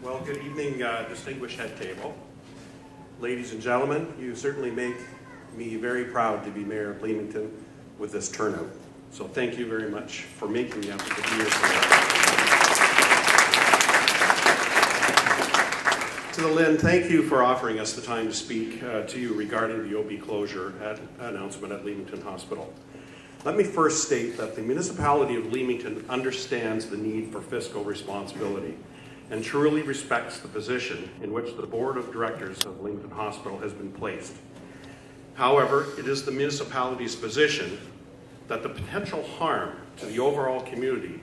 Well, good evening, distinguished head table. Ladies and gentlemen, you certainly make me very proud to be Mayor of Leamington with this turnout. So thank you very much for making the effort to be here today. To the LHIN, thank you for offering us the time to speak to you regarding the OB closure announcement at Leamington Hospital. Let me first state that the municipality of Leamington understands the need for fiscal responsibility and truly respects the position in which the board of directors of Leamington Hospital has been placed. However, it is the municipality's position that the potential harm to the overall community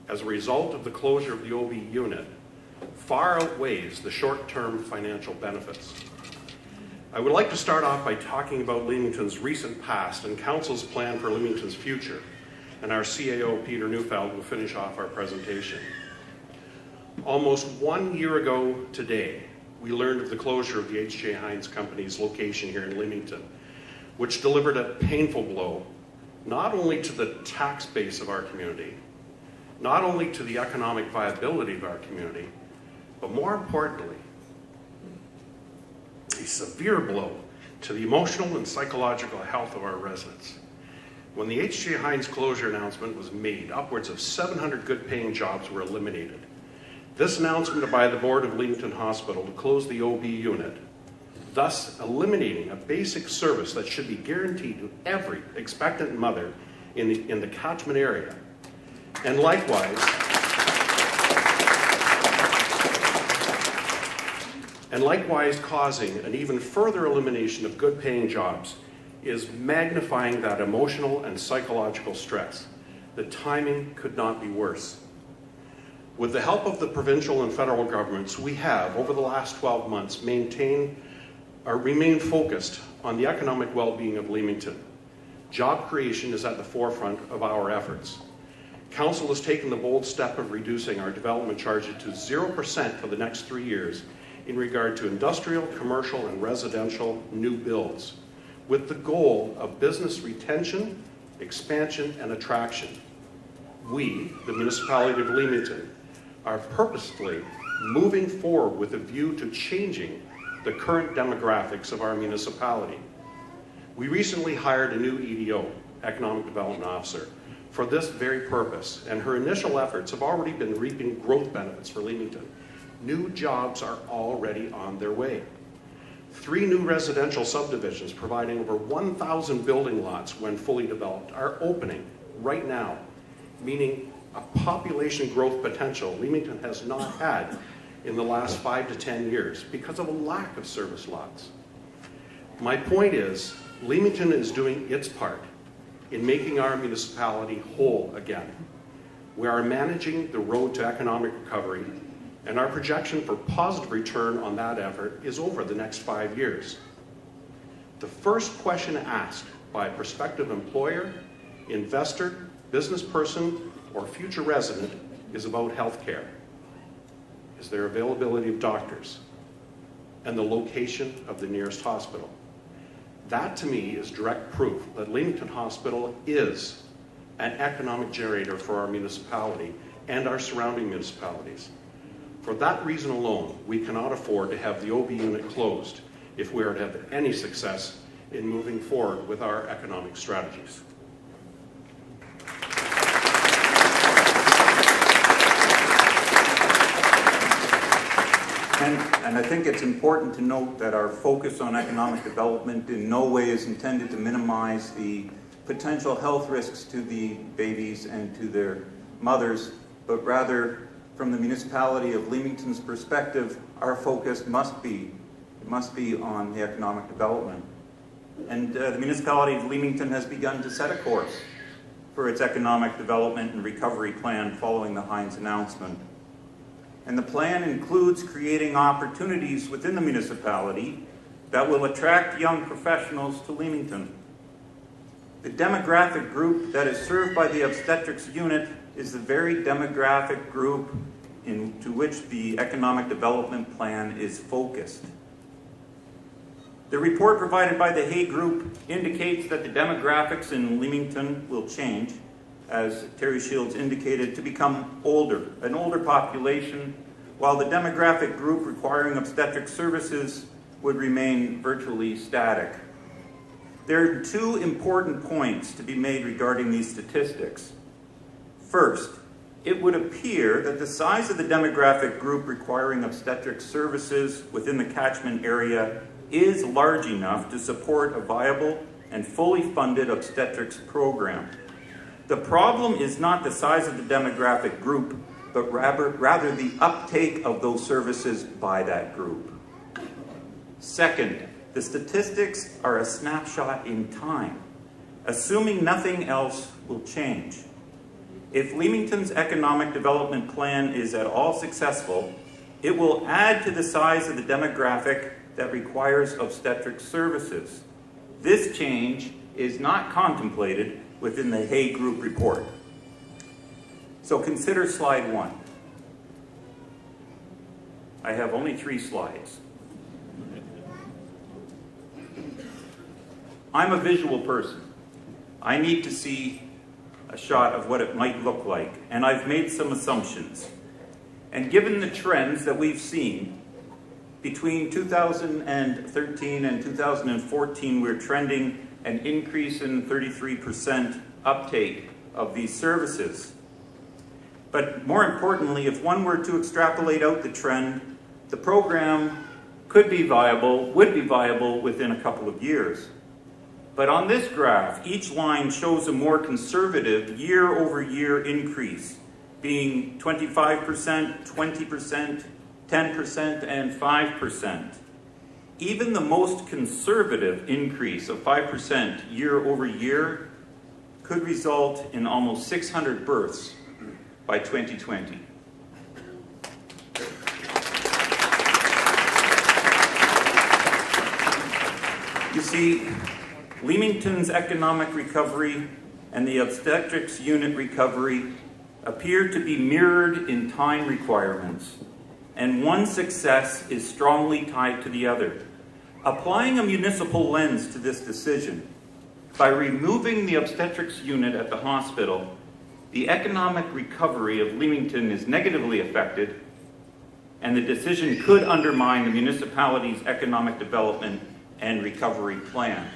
as a result of the closure of the OB unit far outweighs the short-term financial benefits. I would like to start off by talking about Leamington's recent past and Council's plan for Leamington's future, and our CAO, Peter Neufeld, will finish off our presentation. Almost 1 year ago today, we learned of the closure of the LHIN company's location here in Leamington, which delivered a painful blow, not only to the tax base of our community, not only to the economic viability of our community, but more importantly, a severe blow to the emotional and psychological health of our residents. When the LHIN's closure announcement was made, upwards of 700 good-paying jobs were eliminated. This announcement by the board of Leamington Hospital to close the OB unit, thus eliminating a basic service that should be guaranteed to every expectant mother in the catchment area, and likewise causing an even further elimination of good-paying jobs, is magnifying that emotional and psychological stress. The timing could not be worse. With the help of the provincial and federal governments, we have, over the last 12 months, remained focused on the economic well-being of Leamington. Job creation is at the forefront of our efforts. Council has taken the bold step of reducing our development charge to 0% for the next 3 years in regard to industrial, commercial, and residential new builds, with the goal of business retention, expansion, and attraction. We, the municipality of Leamington, are purposefully moving forward with a view to changing the current demographics of our municipality. We recently hired a new EDO, Economic Development Officer, for this very purpose, and her initial efforts have already been reaping growth benefits for Leamington. New jobs are already on their way. 3 new residential subdivisions providing over 1,000 building lots when fully developed are opening right now, meaning a population growth potential Leamington has not had in the last 5 to 10 years because of a lack of service lots. My point is, Leamington is doing its part in making our municipality whole again. We are managing the road to economic recovery, and our projection for positive return on that effort is over the next 5 years. The first question asked by a prospective employer, investor, business person, or future resident is about health care. Is there availability of doctors? And the location of the nearest hospital. That to me is direct proof that Leamington Hospital is an economic generator for our municipality and our surrounding municipalities. For that reason alone, we cannot afford to have the OB unit closed if we are to have any success in moving forward with our economic strategies. And I think it's important to note that our focus on economic development in no way is intended to minimize the potential health risks to the babies and to their mothers, but rather, from the municipality of Leamington's perspective, our focus must be on the economic development. And the municipality of Leamington has begun to set a course for its economic development and recovery plan following the LHIN's announcement. And the plan includes creating opportunities within the municipality that will attract young professionals to Leamington. The demographic group that is served by the obstetrics unit is the very demographic group into which the economic development plan is focused. The report provided by the Hay Group indicates that the demographics in Leamington will change, as Terry Shields indicated, to become older, an older population while the demographic group requiring obstetric services would remain virtually static. There are two important points to be made regarding these statistics. First, it would appear that the size of the demographic group requiring obstetric services within the catchment area is large enough to support a viable and fully funded obstetrics program. The problem is not the size of the demographic group, but rather the uptake of those services by that group. Second, the statistics are a snapshot in time, assuming nothing else will change. If Leamington's economic development plan is at all successful, it will add to the size of the demographic that requires obstetric services. This change is not contemplated within the Hay Group report. So consider slide 1. I have only 3 slides. I'm a visual person. I need to see a shot of what it might look like, and I've made some assumptions. And given the trends that we've seen, between 2013 and 2014, we're trending an increase in 33% uptake of these services. But more importantly, if one were to extrapolate out the trend, the program would be viable within a couple of years. But on this graph, each line shows a more conservative year-over-year increase, being 25%, 20%, 10%, and 5%. Even the most conservative increase of 5% year-over-year could result in almost 600 births by 2020. You see, Leamington's economic recovery and the obstetrics unit recovery appear to be mirrored in time requirements, and one success is strongly tied to the other. Applying a municipal lens to this decision, by removing the obstetrics unit at the hospital, the economic recovery of Leamington is negatively affected, and the decision could undermine the municipality's economic development and recovery plan.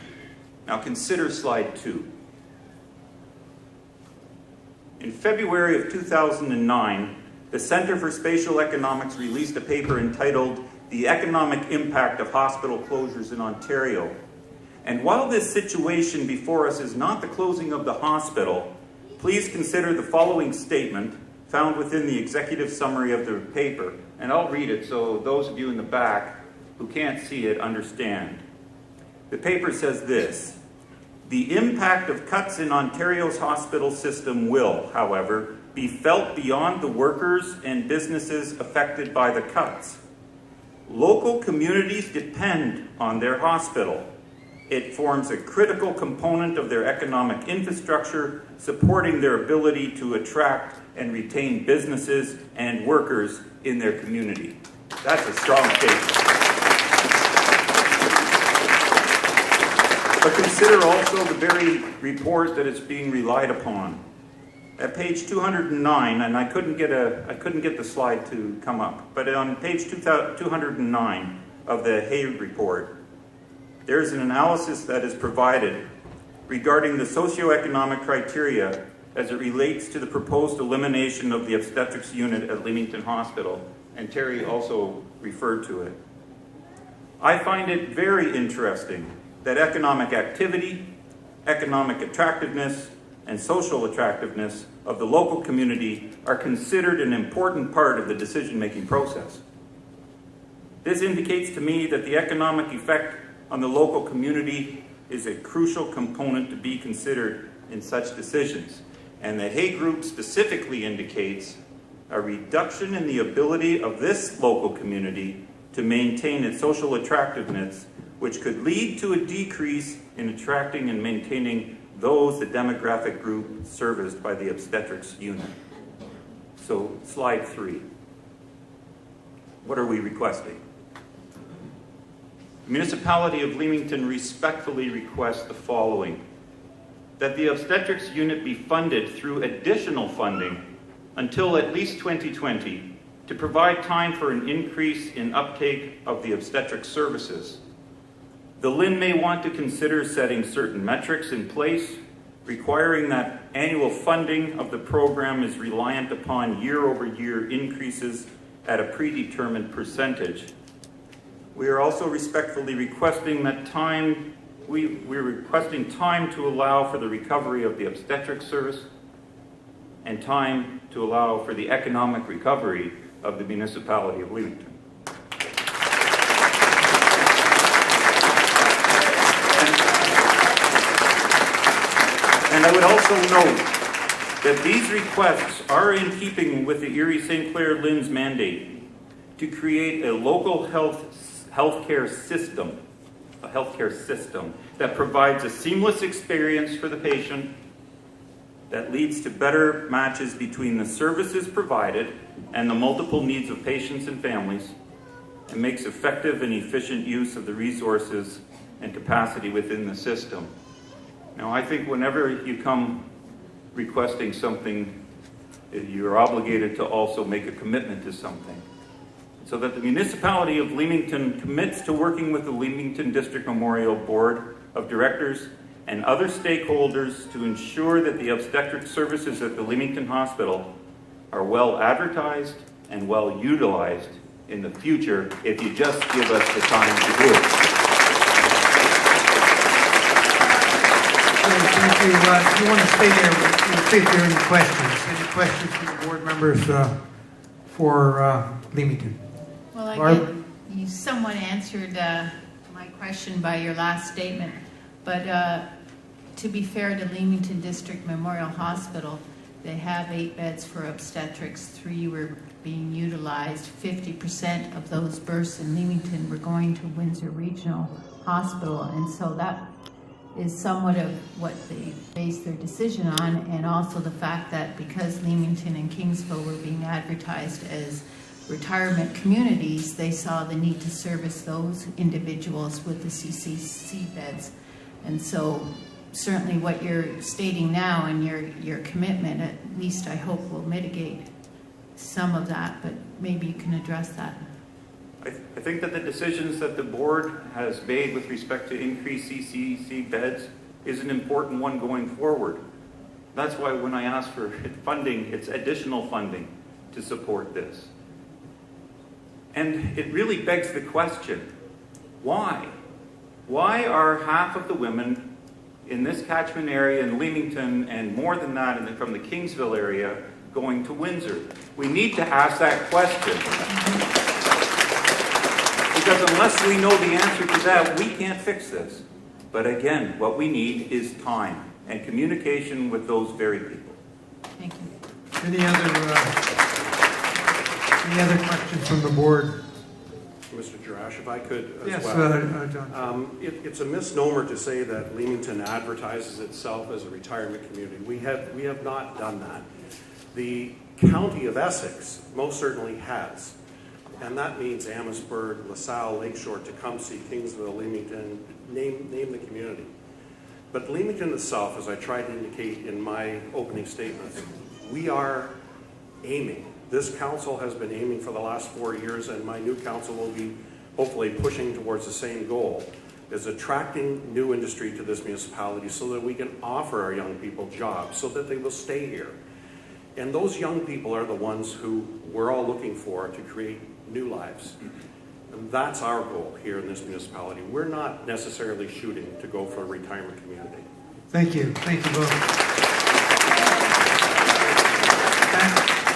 Now consider slide 2. In February of 2009, the Centre for Spatial Economics released a paper entitled "The Economic Impact of Hospital Closures in Ontario." And while this situation before us is not the closing of the hospital, please consider the following statement found within the executive summary of the paper. And I'll read it so those of you in the back who can't see it understand. The paper says this: "The impact of cuts in Ontario's hospital system will, however, be felt beyond the workers and businesses affected by the cuts. Local communities depend on their hospital. It forms a critical component of their economic infrastructure, supporting their ability to attract and retain businesses and workers in their community." That's a strong statement. But consider also the very report that is being relied upon. At page 209, and I couldn't get the slide to come up, but on page 209 of the Hay report, there's an analysis that is provided regarding the socioeconomic criteria as it relates to the proposed elimination of the obstetrics unit at Leamington Hospital, and Terry also referred to it. I find it very interesting that economic activity, economic attractiveness, and social attractiveness of the local community are considered an important part of the decision-making process. This indicates to me that the economic effect on the local community is a crucial component to be considered in such decisions. And the Hay Group specifically indicates a reduction in the ability of this local community to maintain its social attractiveness, which could lead to a decrease in attracting and maintaining those the demographic group serviced by the obstetrics unit. So, slide 3. What are we requesting? The municipality of Leamington respectfully requests the following: that the obstetrics unit be funded through additional funding until at least 2020 to provide time for an increase in uptake of the obstetric services. The LHIN may want to consider setting certain metrics in place, requiring that annual funding of the program is reliant upon year-over-year increases at a predetermined percentage. We are also respectfully requesting that we're requesting time to allow for the recovery of the obstetric service and time to allow for the economic recovery of the municipality of Leamington. And I would also note that these requests are in keeping with the Erie St. Clair LHIN's mandate to create a local healthcare system that provides a seamless experience for the patient, that leads to better matches between the services provided and the multiple needs of patients and families, and makes effective and efficient use of the resources and capacity within the system. Now, I think whenever you come requesting something, you're obligated to also make a commitment to something. So that the municipality of Leamington commits to working with the Leamington District Memorial Board of Directors and other stakeholders to ensure that the obstetric services at the Leamington Hospital are well advertised and well utilized in the future, if you just give us the time to do it. Thank you. If you want to stay there, we'll see if there are any questions. Any questions from the board members for Leamington? Well, I get you somewhat answered my question by your last statement, but to be fair to Leamington District Memorial Hospital, they have 8 beds for obstetrics, 3 were being utilized. 50% of those births in Leamington were going to Windsor Regional Hospital, and so that is somewhat of what they based their decision on, and also the fact that because Leamington and Kingsville were being advertised as retirement communities, they saw the need to service those individuals with the CCC beds. And so certainly what you're stating now and your commitment, at least I hope, will mitigate some of that, but maybe you can address that. I think that the decisions that the board has made with respect to increased CCC beds is an important one going forward. That's why when I ask for funding, it's additional funding to support this. And it really begs the question, why? Why are half of the women in this catchment area in Leamington, and more than that from the Kingsville area, going to Windsor? We need to ask that question. Because unless we know the answer to that, we can't fix this. But again, what we need is time and communication with those very people. Thank you. Any other questions from the board? Mr. Jarash, if I could as yes, well. John. It's a misnomer to say that Leamington advertises itself as a retirement community. We have not done that. The County of Essex most certainly has. And that means Amherstburg, LaSalle, Lakeshore, Tecumseh, Kingsville, Leamington, name the community. But Leamington itself, as I tried to indicate in my opening statements, we are aiming. This council has been aiming for the last 4 years, and my new council will be hopefully pushing towards the same goal, is attracting new industry to this municipality so that we can offer our young people jobs so that they will stay here. And those young people are the ones who we're all looking for to create new lives. And that's our goal here in this municipality. We're not necessarily shooting to go for a retirement community. Thank you. Thank you both.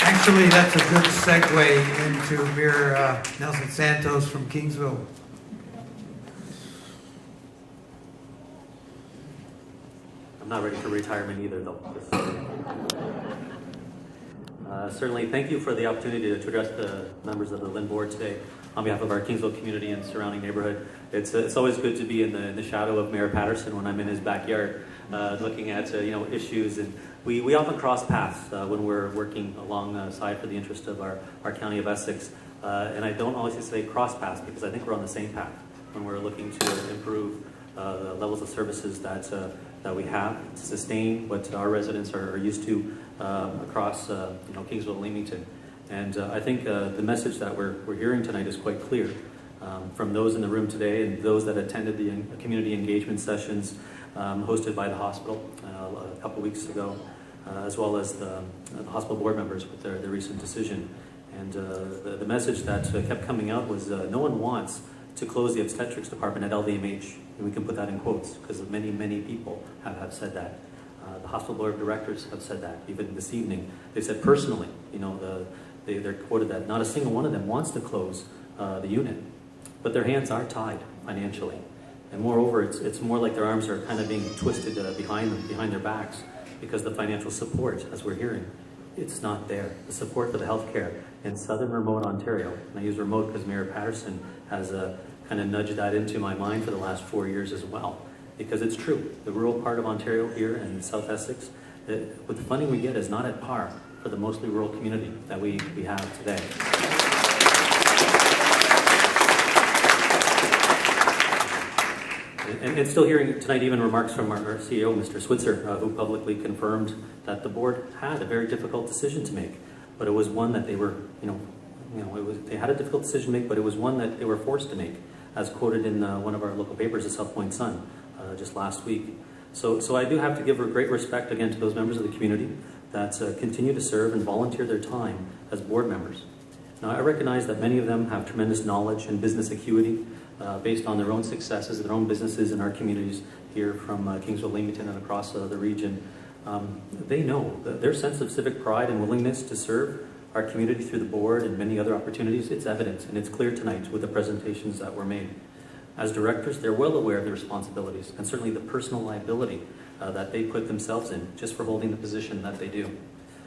Actually, that's a good segue into Mayor Nelson Santos from Kingsville. I'm not ready for retirement either, though. Certainly, thank you for the opportunity to address the members of the LHIN board today on behalf of our Kingsville community and surrounding neighborhood. It's always good to be in the shadow of Mayor Patterson when I'm in his backyard, looking at issues, and we often cross paths when we're working alongside for the interest of our County of Essex. And I don't always say cross paths because I think we're on the same path when we're looking to improve the levels of services that we have to sustain what our residents are used to across Kingsville and Leamington. And I think the message that we're hearing tonight is quite clear from those in the room today and those that attended the community engagement sessions hosted by the hospital a couple weeks ago, as well as the hospital board members with their recent decision. And the message that kept coming out was no one wants to close the obstetrics department at LVMH. And we can put that in quotes because many, many people have said that. The hospital board of directors have said that. Even this evening, they said personally, you know, they're quoted that not a single one of them wants to close the unit, but their hands are tied financially. And moreover, it's more like their arms are kind of being twisted behind their backs because the financial support, as we're hearing, it's not there. The support for the healthcare in southern remote Ontario, and I use remote because Mayor Patterson has kind of nudged that into my mind for the last 4 years as well, because it's true. The rural part of Ontario here in South Essex, with the funding we get is not at par for the mostly rural community that we have today. And still hearing tonight even remarks from our CEO, Mr. Switzer, who publicly confirmed that the board had a very difficult decision to make, but it was one that they were, they had a difficult decision to make, but it was one that they were forced to make, as quoted in one of our local papers, the South Point Sun, just last week. So I do have to give great respect again to those members of the community that continue to serve and volunteer their time as board members. Now I recognize that many of them have tremendous knowledge and business acuity based on their own successes, their own businesses in our communities here from Kingsville, Leamington, and across the region. They know that their sense of civic pride and willingness to serve our community through the board and many other opportunities, it's evident and it's clear tonight with the presentations that were made. As directors, they're well aware of their responsibilities and certainly the personal liability that they put themselves in just for holding the position that they do.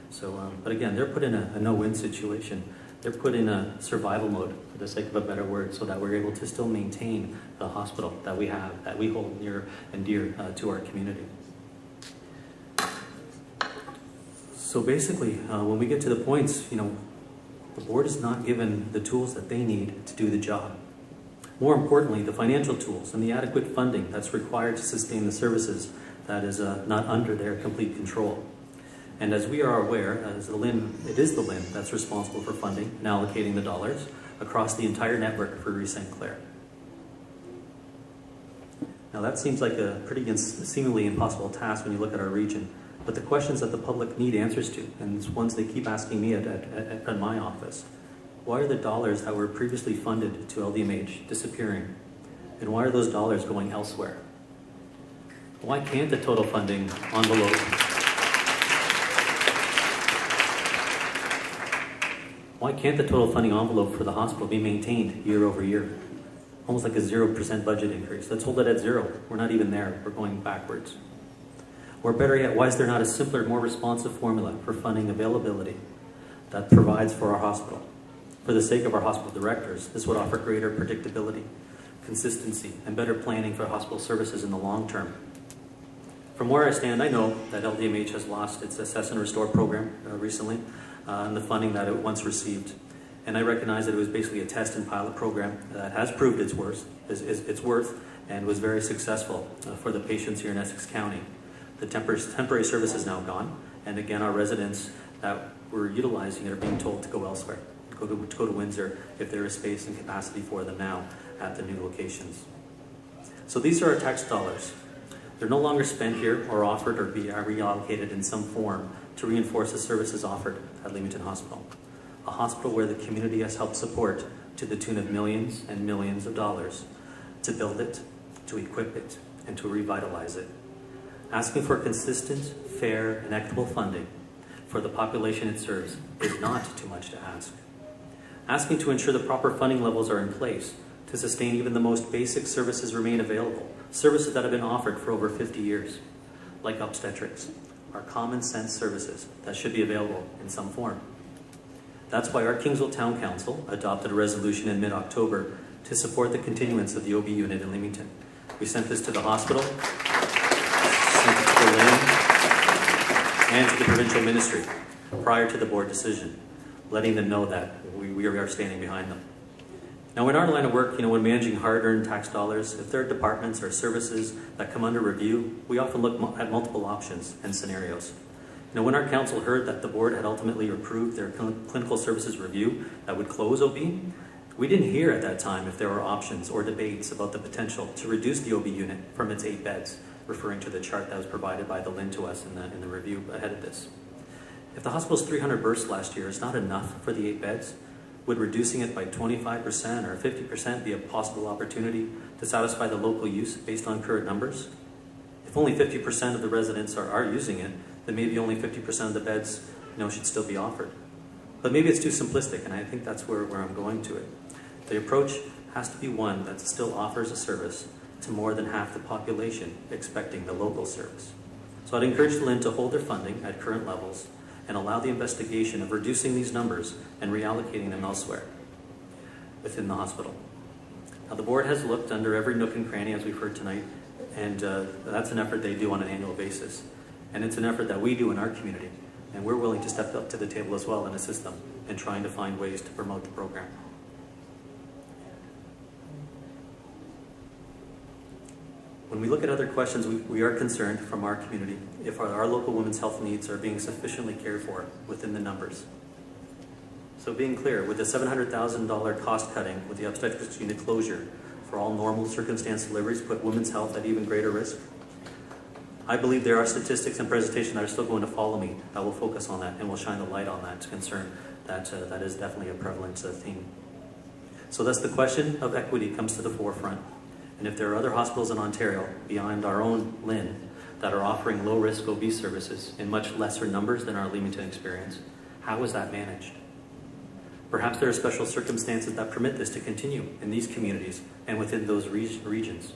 So, but again, they're put in a no-win situation. They're put in a survival mode, for the sake of a better word, so that we're able to still maintain the hospital that we have, that we hold near and dear to our community. So basically, when we get to the points, the board is not given the tools that they need to do the job. More importantly, the financial tools and the adequate funding that's required to sustain the services that is not under their complete control. And as we are aware, as the LHIN, it is the LHIN that's responsible for funding and allocating the dollars across the entire network for Erie St. Clair. Now that seems like a pretty seemingly impossible task when you look at our region, but the questions that the public need answers to, and it's ones they keep asking me at my office. Why are the dollars that were previously funded to LVMH disappearing? And why are those dollars going elsewhere? Why can't the total funding envelope Why can't the total funding envelope for the hospital be maintained year over year? Almost like a 0% budget increase. Let's hold it at 0. We're not even there. We're going backwards. Or better yet, why is there not a simpler, more responsive formula for funding availability that provides for our hospital? For the sake of our hospital directors, this would offer greater predictability, consistency, and better planning for hospital services in the long term. From where I stand, I know that LVMH has lost its Assess and Restore program recently, and the funding that it once received. And I recognize that it was basically a test and pilot program that has proved its worth and was very successful for the patients here in Essex County. The temporary service is now gone, and again, our residents that were utilizing it are being told to go elsewhere, to go to Windsor if there is space and capacity for them now at the new locations. So these are our tax dollars. They're no longer spent here or offered or be reallocated in some form to reinforce the services offered at Leamington Hospital, a hospital where the community has helped support to the tune of millions and millions of dollars to build it, to equip it, and to revitalize it. Asking for consistent, fair, and equitable funding for the population it serves is not too much to ask. Asking to ensure the proper funding levels are in place to sustain even the most basic services remain available, services that have been offered for over 50 years, like obstetrics, are common sense services that should be available in some form. That's why our Kingsville Town Council adopted a resolution in mid-October to support the continuance of the OB unit in Leamington. We sent this to the hospital, sent it to the LHIN, and to the provincial ministry prior to the board decision, letting them know that we are standing behind them. Now in our line of work, when managing hard-earned tax dollars, if there are departments or services that come under review, we often look at multiple options and scenarios. Now, when our council heard that the board had ultimately approved their clinical services review that would close OB, we didn't hear at that time if there were options or debates about the potential to reduce the OB unit from its 8 beds, referring to the chart that was provided by the LHIN to us in the review ahead of this. If the hospital's 300 births last year is not enough for the 8 beds, would reducing it by 25% or 50% be a possible opportunity to satisfy the local use based on current numbers? If only 50% of the residents are using it, then maybe only 50% of the beds should still be offered. But maybe it's too simplistic, and I think that's where I'm going to it. The approach has to be one that still offers a service to more than half the population expecting the local service. So I'd encourage the LHIN to hold their funding at current levels and allow the investigation of reducing these numbers and reallocating them elsewhere within the hospital. Now, the board has looked under every nook and cranny, as we've heard tonight, and that's an effort they do on an annual basis. And it's an effort that we do in our community, and we're willing to step up to the table as well and assist them in trying to find ways to promote the program. When we look at other questions, we are concerned from our community if our local women's health needs are being sufficiently cared for within the numbers. So being clear, with the $700,000 cost cutting with the obstetrics unit closure for all normal circumstance deliveries put women's health at even greater risk? I believe there are statistics and presentation that are still going to follow me that will focus on that and will shine the light on that concern. That is definitely a prevalent theme. So thus the question of equity comes to the forefront. And if there are other hospitals in Ontario, beyond our own LHIN, that are offering low-risk OB services in much lesser numbers than our Leamington experience, how is that managed? Perhaps there are special circumstances that permit this to continue in these communities and within those regions.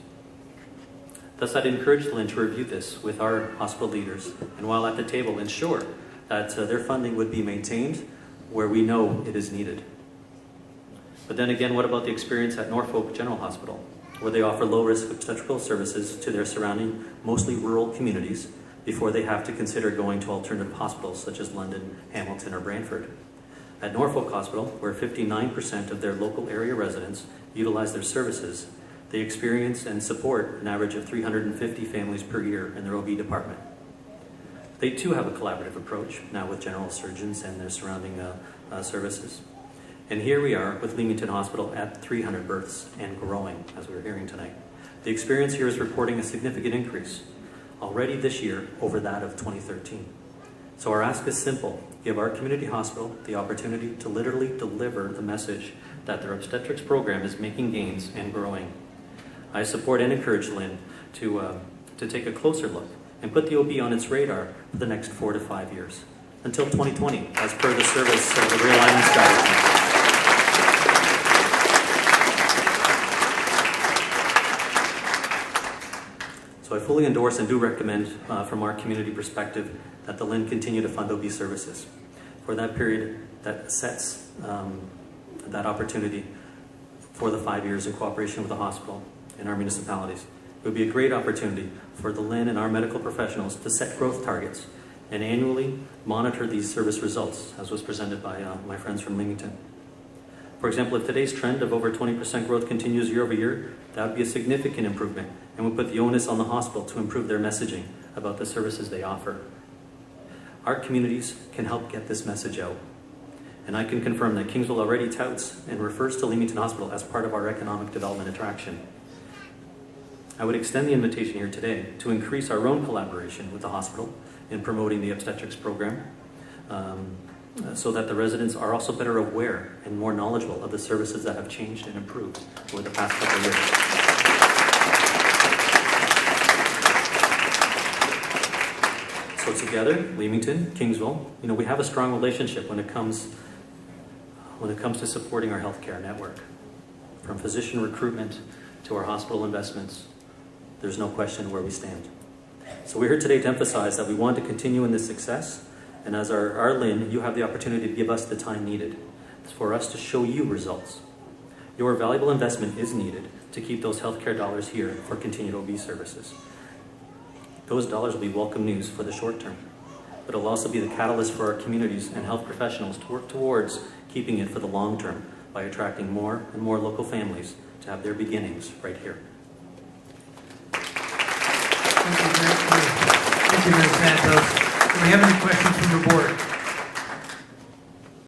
Thus, I'd encourage the LHIN to review this with our hospital leaders, and while at the table, ensure that their funding would be maintained where we know it is needed. But then again, what about the experience at Norfolk General Hospital, where they offer low-risk obstetrical services to their surrounding, mostly rural communities before they have to consider going to alternative hospitals such as London, Hamilton, or Brantford? At Norfolk Hospital, where 59% of their local area residents utilize their services, they experience and support an average of 350 families per year in their OB department. They too have a collaborative approach, now with general surgeons and their surrounding services. And here we are with Leamington Hospital at 300 births and growing, as we were hearing tonight. The experience here is reporting a significant increase already this year over that of 2013. So our ask is simple: give our community hospital the opportunity to literally deliver the message that their obstetrics program is making gains and growing. I support and encourage LHIN to take a closer look and put the OB on its radar for the next 4 to 5 years, until 2020, as per the service of the realignment strategy. So I fully endorse and do recommend, from our community perspective, that the LHIN continue to fund OB services for that period that sets that opportunity for the 5 years in cooperation with the hospital and our municipalities. It would be a great opportunity for the LHIN and our medical professionals to set growth targets and annually monitor these service results, as was presented by my friends from Leamington. For example, if today's trend of over 20% growth continues year over year, that would be a significant improvement and would put the onus on the hospital to improve their messaging about the services they offer. Our communities can help get this message out. And I can confirm that Kingsville already touts and refers to Leamington Hospital as part of our economic development attraction. I would extend the invitation here today to increase our own collaboration with the hospital in promoting the obstetrics program, so that the residents are also better aware and more knowledgeable of the services that have changed and improved over the past couple of years. So together, Leamington, Kingsville, we have a strong relationship when it comes to supporting our healthcare network. From physician recruitment to our hospital investments, there's no question where we stand. So we're here today to emphasize that we want to continue in this success, and as our LHIN, you have the opportunity to give us the time needed for us to show you results. Your valuable investment is needed to keep those healthcare dollars here for continued OB services. Those dollars will be welcome news for the short term, but it'll also be the catalyst for our communities and health professionals to work towards keeping it for the long term by attracting more and more local families to have their beginnings right here. Thank you, Mayor Santos. we have any questions from the board?